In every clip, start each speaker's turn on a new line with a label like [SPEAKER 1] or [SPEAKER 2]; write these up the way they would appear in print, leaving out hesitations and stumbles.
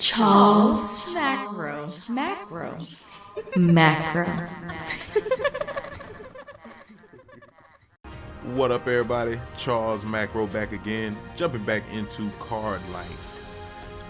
[SPEAKER 1] Charles Macro.
[SPEAKER 2] What up, everybody? Charles Macro back again, jumping back into CardLife.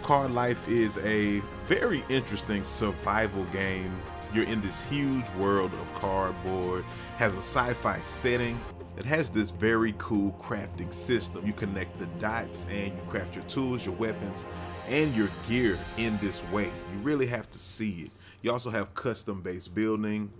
[SPEAKER 2] CardLife is a very interesting survival game. You're in this huge world of cardboard, has a sci-fi setting that has this very cool crafting system. You connect the dots and you craft your tools, your weapons, and your gear in this way. You really have to see it. You also have custom-based building.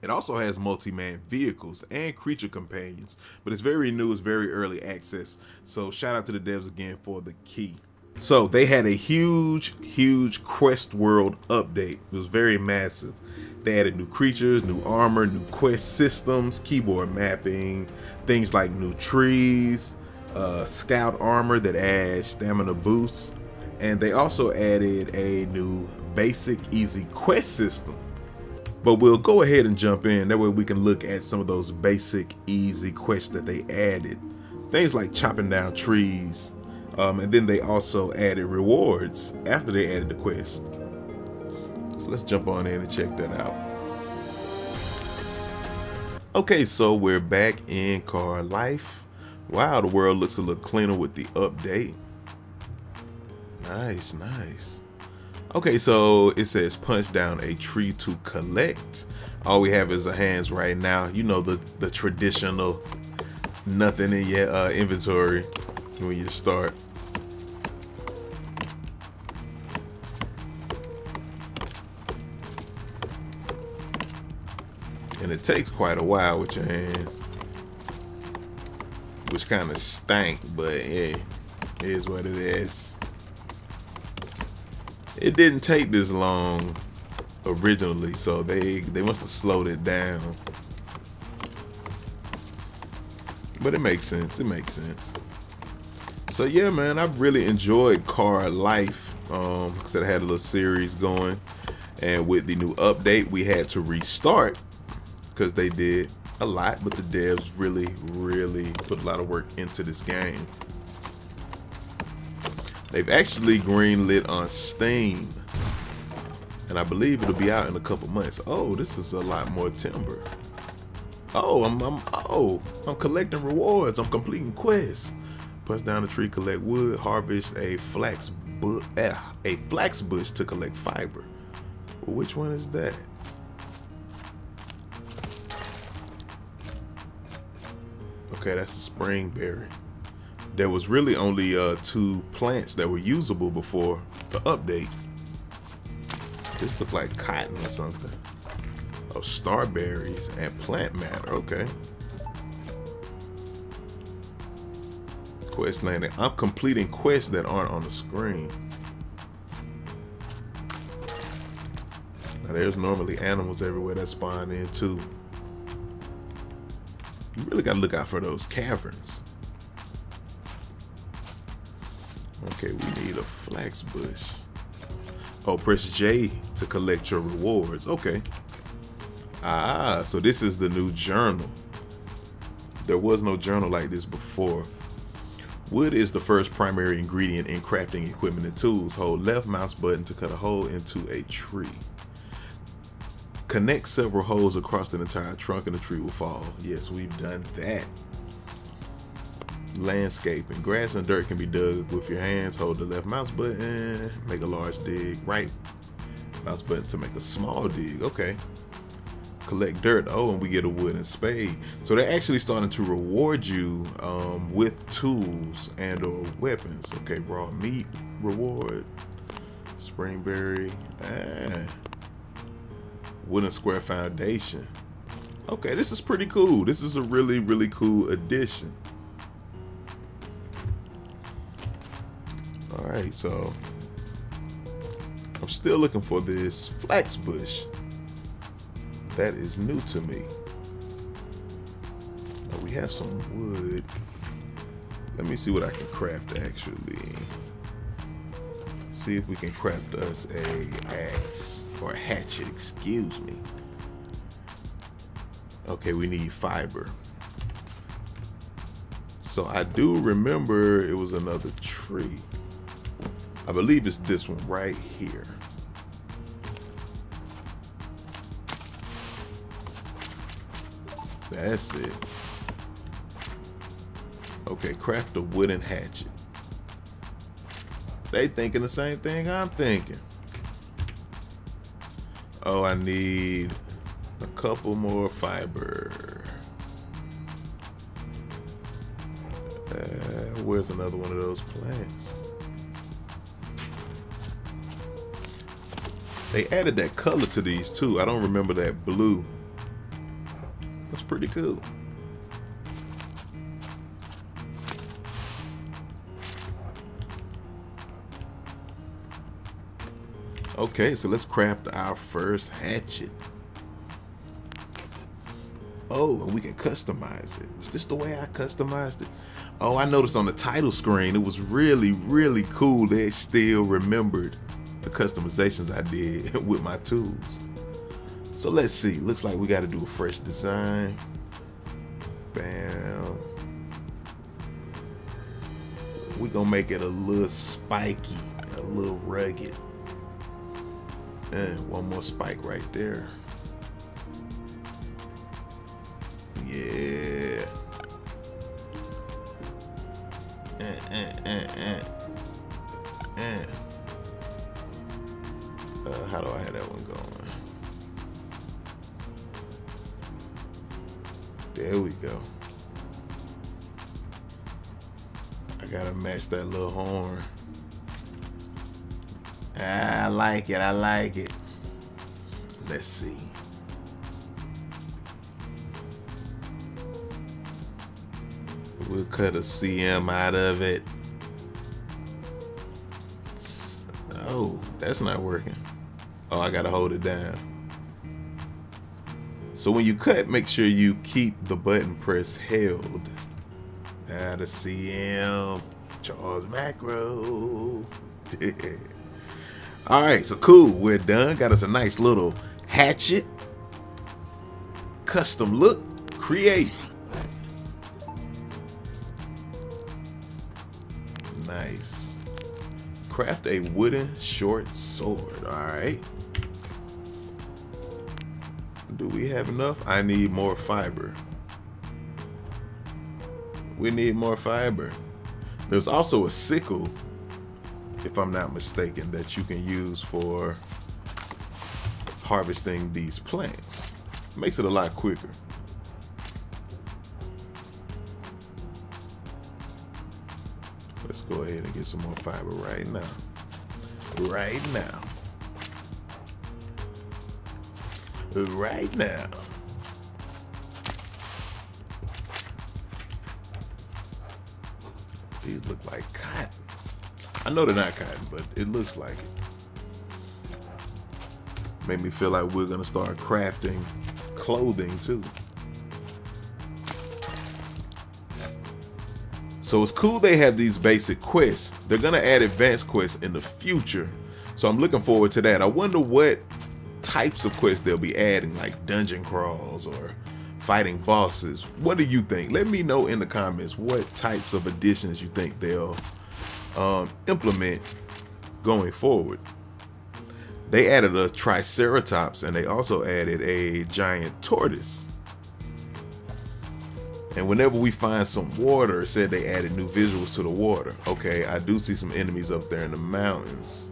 [SPEAKER 2] It also has multi-man vehicles and creature companions, but it's very new, it's very early access. So shout out to the devs again for the key. So they had a huge QUESTWORLD update. It was very massive. They added new creatures, new armor, new quest systems, keyboard mapping, things like new trees, scout armor that adds stamina boosts, and they also added a new basic easy quest system. But we'll go ahead and jump in, that way we can look at some of those basic easy quests that they added. Things like chopping down trees, and then they also added rewards after they added the quest. So let's jump on in and check that out. Okay, so we're back in CardLife. Wow, the world looks a little cleaner with the update. Nice. Okay, so it says punch down a tree to collect. All we have is our hands right now. You know, the traditional nothing in your inventory when you start. And it takes quite a while with your hands, which kind of stank, but yeah, it is what it is. It didn't take this long originally, so they must have slowed it down. But it makes sense. So yeah, man, I really enjoyed CardLife. Because I had a little series going, and with the new update, we had to restart because they did a lot, but the devs really put a lot of work into this game. They've actually greenlit on Steam, and I believe it'll be out in a couple months. Oh, this is a lot more timber. Oh, I'm collecting rewards. I'm completing quests. Punch down a tree, collect wood, harvest a flax bush to collect fiber. Well, which one is that? Okay, that's a spring berry. There was really only 2 plants that were usable before the update. This looked like cotton or something. Oh, starberries and plant matter. Okay. Quest landing. I'm completing quests that aren't on the screen. Now, there's normally animals everywhere that spawn in too. You really gotta look out for those caverns. Okay, we need a flax bush. Oh, press J to collect your rewards. Okay. Ah, so this is the new journal. There was no journal like this before. Wood is the first primary ingredient in crafting equipment and tools. Hold left mouse button to cut a hole into a tree. Connect several holes across the entire trunk and the tree will fall. Yes, we've done that. Landscaping. Grass and dirt can be dug with your hands. Hold the left mouse button, make a large dig. Right mouse button to make a small dig. Okay. Collect dirt. Oh, and we get a wooden spade. So they're actually starting to reward you with tools and or weapons. Okay, raw meat reward. Springberry. Wooden square foundation. Okay, this is pretty cool. This is a really cool addition. Alright, so I'm still looking for this flax bush. That is new to me. Now we have some wood. Let me see what I can craft actually. See if we can craft us a axe or a hatchet, excuse me. Okay, we need fiber. So I do remember it was another tree. I believe it's this one right here. That's it. Okay, craft a wooden hatchet. They thinking the same thing I'm thinking. Oh, I need a couple more fiber. Where's another one of those plants? They added that color to these too. I don't remember that blue. That's pretty cool. Okay, so let's craft our first hatchet. Oh, and we can customize it. Is this the way I customized it? Oh, I noticed on the title screen, it was really, really cool. They still remembered the customizations I did with my tools. So let's see. Looks like we got to do a fresh design. Bam. We're going to make it a little spiky, a little rugged. And one more spike right there. Yeah. How do I have that one going? There we go. I gotta match that little horn. I like it. I like it. Let's see. We'll cut a CM out of it. Oh, that's not working. Oh, I gotta hold it down. So when you cut, make sure you keep the button press held. Now the CM, Charles Macro. All right, so cool, we're done. Got us a nice little hatchet. Custom look, create. Nice. Craft a wooden short sword. All right. Do we have enough? I need more fiber. We need more fiber. There's also a sickle, if I'm not mistaken, that you can use for harvesting these plants. Makes it a lot quicker. Let's go ahead and get some more fiber right now. Right now. Right now. These look like cotton. I know they're not cotton, but it looks like it. Made me feel like we're gonna start crafting clothing too. So it's cool they have these basic quests. They're gonna add advanced quests in the future. So I'm looking forward to that. I wonder what types of quests they'll be adding, like dungeon crawls or fighting bosses. What do you think? Let me know in the comments what types of additions you think they'll implement going forward. They added a triceratops and they also added a giant tortoise. And whenever we find some water, it said they added new visuals to the water. Okay, I do see some enemies up there in the mountains.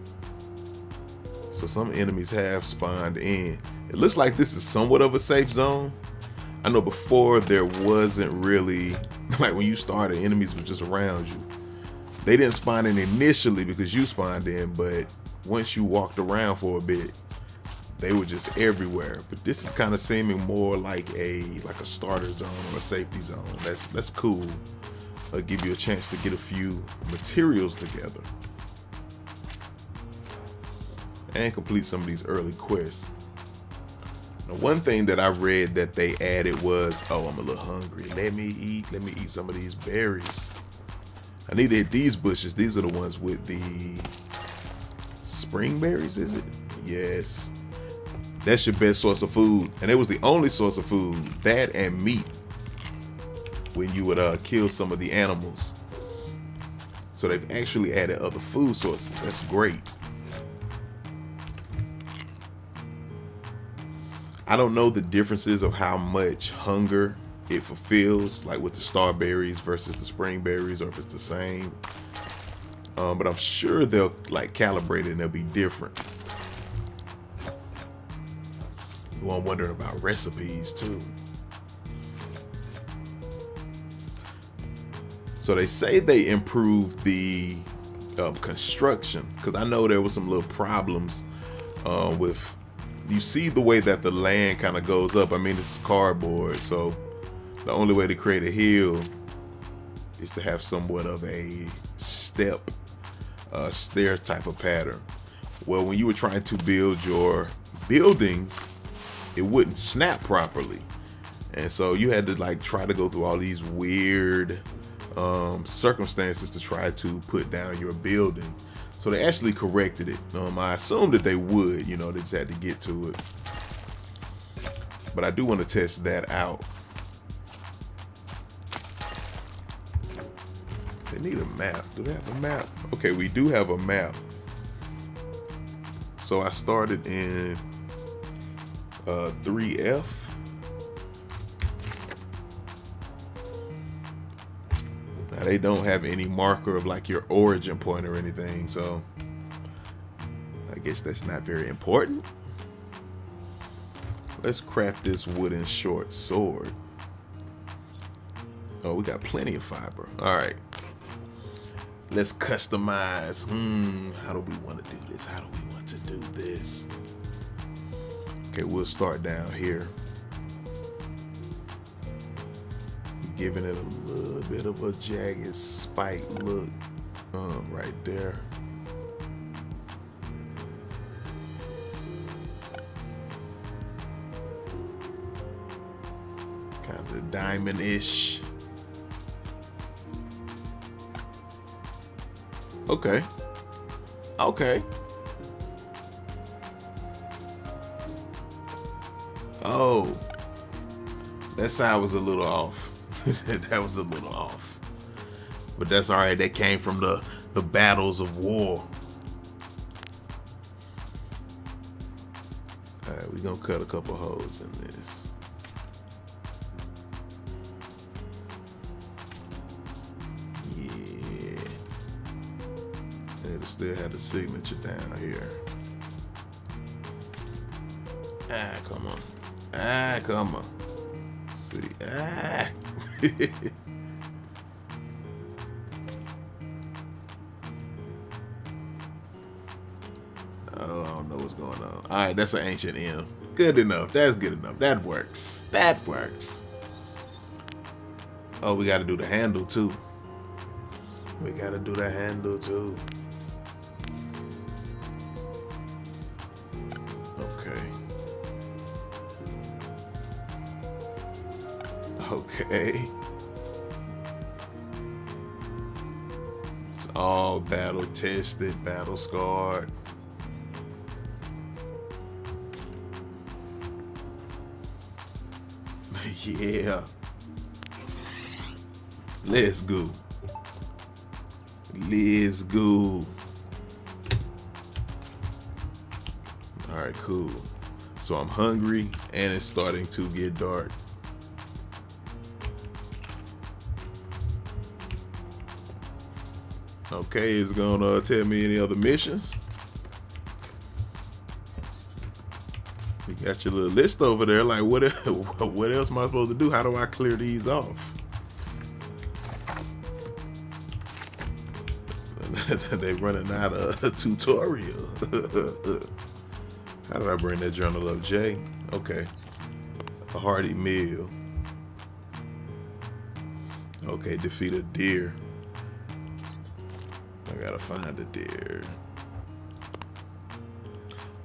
[SPEAKER 2] So some enemies have spawned in. It looks like this is somewhat of a safe zone. I know before there wasn't really, like when you started, enemies were just around you. They didn't spawn in initially because you spawned in, but once you walked around for a bit, they were just everywhere. But this is kind of seeming more like a starter zone or a safety zone. That's cool. It'll give you a chance to get a few materials together and complete some of these early quests. Now, one thing that I read that they added was, oh, I'm a little hungry. Let me eat some of these berries. I need to hit these bushes. These are the ones with the spring berries, is it? Yes. That's your best source of food. And it was the only source of food, that and meat, when you would kill some of the animals. So So they've actually added other food sources. That's great. I don't know the differences of how much hunger it fulfills, like with the starberries versus the spring berries, or if it's the same. But I'm sure they'll like calibrate it and they'll be different. Well, I'm wondering about recipes too. So they say they improved the construction, because I know there was some little problems with, you see the way that the land kind of goes up. I mean, this is cardboard, so the only way to create a hill is to have somewhat of a step, stair type of pattern. Well, when you were trying to build your buildings, it wouldn't snap properly, and so you had to like try to go through all these weird circumstances to try to put down your building. So they actually corrected it. I assumed that they would, you know, they just had to get to it. But I do want to test that out. They need a map. Do they have a map? Okay, we do have a map. So I started in 3F. Now they don't have any marker of like your origin point or anything, so I guess that's not very important. Let's craft this wooden short sword. Oh, we got plenty of fiber. All right. Let's customize. How do we want to do this? How do we want to do this? Okay, we'll start down here. Giving it a little bit of a jagged spike look right there. Kind of diamond-ish. Okay. Okay. Oh, that side was a little off. That was a little off, but that's all right. That came from the battles of war. All right, we're gonna cut a couple holes in this. Yeah, it'll still have the signature down here. Come on. Come on. Let's see. Oh, I don't know what's going on. All right, that's an ancient M. Good enough. That's good enough. That works. That works. Oh, we got to do the handle too. We got to do the handle too. Okay. Okay. It's all battle tested, battle scarred. Yeah. Let's go. Let's go. All right, cool. So I'm hungry and it's starting to get dark. Okay, it's gonna tell me any other missions. You got your little list over there. Like, what else am I supposed to do? How do I clear these off? They running out of a tutorial. How do I bring that journal up, Jay? Okay, a hearty meal. Okay, defeat a deer. I gotta find a deer.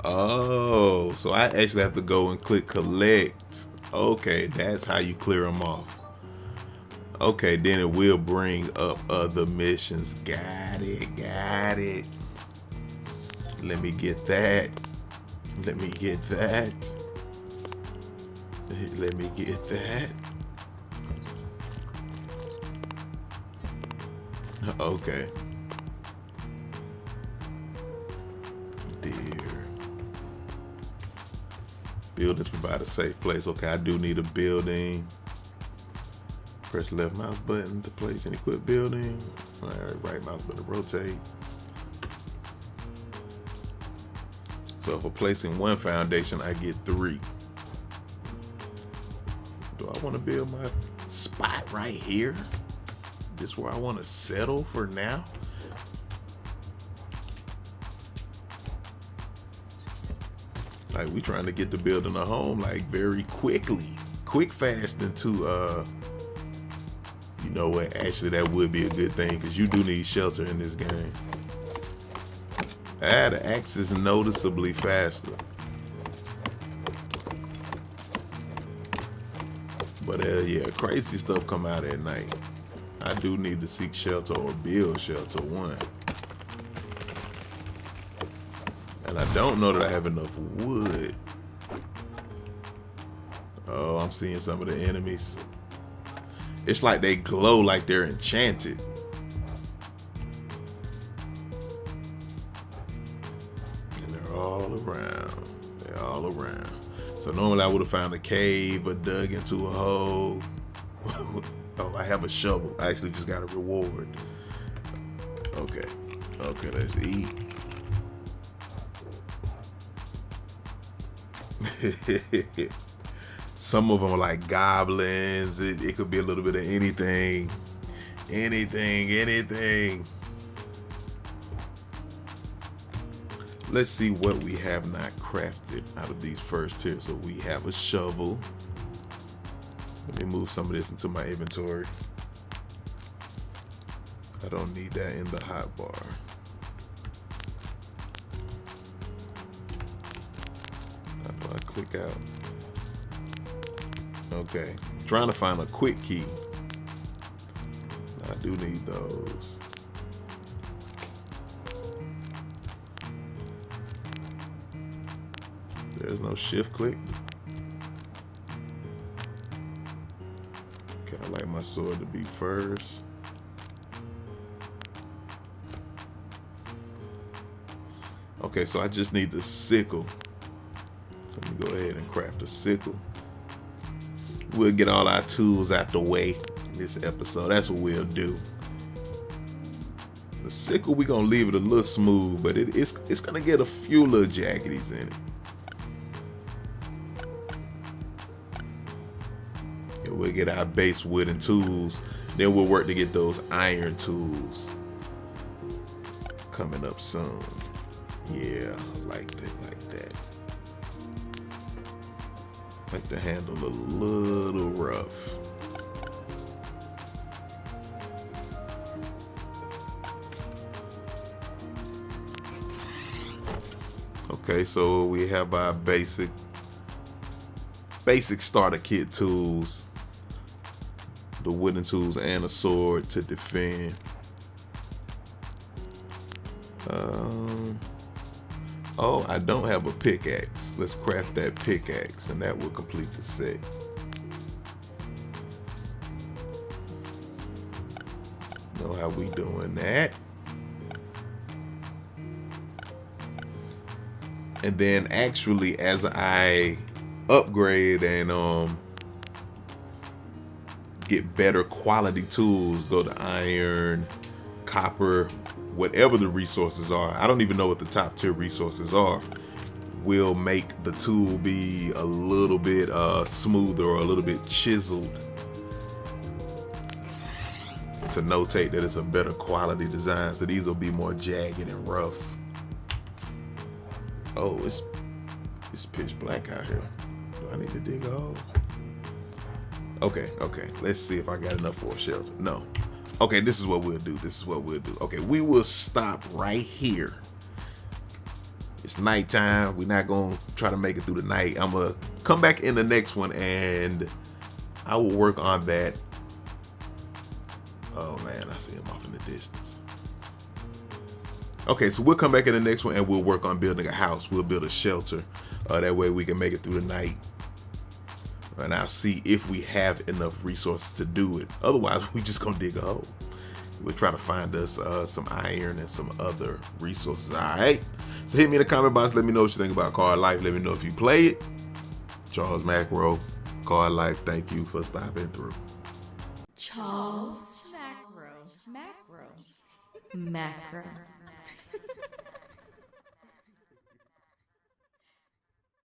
[SPEAKER 2] Oh, so I actually have to go and click collect. Okay, that's how you clear them off. Okay, then it will bring up other missions. Got it, got it. Let me get that. Let me get that. Let me get that. Okay. Buildings provide a safe place. Okay, I do need a building. Press left mouse button to place and equip building. All right, right mouse button to rotate. So for placing one foundation, I get 3. Do I want to build my spot right here? Is this where I want to settle for now? Like, we trying to get the building a home like very quickly, quick, fast into you know what? Actually, that would be a good thing because you do need shelter in this game. The axe is noticeably faster. But yeah, crazy stuff come out at night. I do need to seek shelter or build shelter, one. And I don't know that I have enough wood. Oh, I'm seeing some of the enemies. It's like they glow like they're enchanted. And they're all around. They're all around. So normally I would have found a cave or dug into a hole. Oh, I have a shovel. I actually just got a reward. Okay. Okay, let's eat. Some of them are like goblins. It could be a little bit of anything. Anything. Let's see what we have not crafted out of these first tiers. So we have a shovel. Let me move some of this into my inventory. I don't need that in the hotbar. How do I click out? Okay, trying to find a quick key. I do need those. There's no shift click. Okay, I like my sword to be first. Okay, so I just need the sickle. So let me go ahead and craft a sickle. We'll get all our tools out the way in this episode. That's what we'll do. The sickle, we're gonna leave it a little smooth, but it's gonna get a few little jaggities in it. And we'll get our base wooden tools. Then we'll work to get those iron tools coming up soon. Yeah, like that. Like the handle a little rough. Okay, so we have our basic starter kit tools, the wooden tools and a sword to defend. Oh, I don't have a pickaxe. Let's craft that pickaxe and that will complete the set. Know how we doing that. And then actually as I upgrade and get better quality tools, go to iron, copper, whatever the resources are, I don't even know what the top tier resources are, will make the tool be a little bit smoother or a little bit chiseled to notate that it's a better quality design. So these will be more jagged and rough. Oh, it's pitch black out here. Do I need to dig a hole? Okay. Let's see if I got enough for a shelter. No. Okay, this is what we'll do. Okay, we will stop right here. It's nighttime. We're not going to try to make it through the night. I'm going to come back in the next one and I will work on that. Oh man, I see him off in the distance. Okay, so we'll come back in the next one and we'll work on building a house. We'll build a shelter. That way we can make it through the night. And I'll see if we have enough resources to do it. Otherwise, we just gonna dig a hole. We'll try to find us some iron and some other resources. All right. So hit me in the comment box. Let me know what you think about CardLife. Let me know if you play it. Charles Macro, CardLife, thank you for stopping through.
[SPEAKER 1] Charles Macro.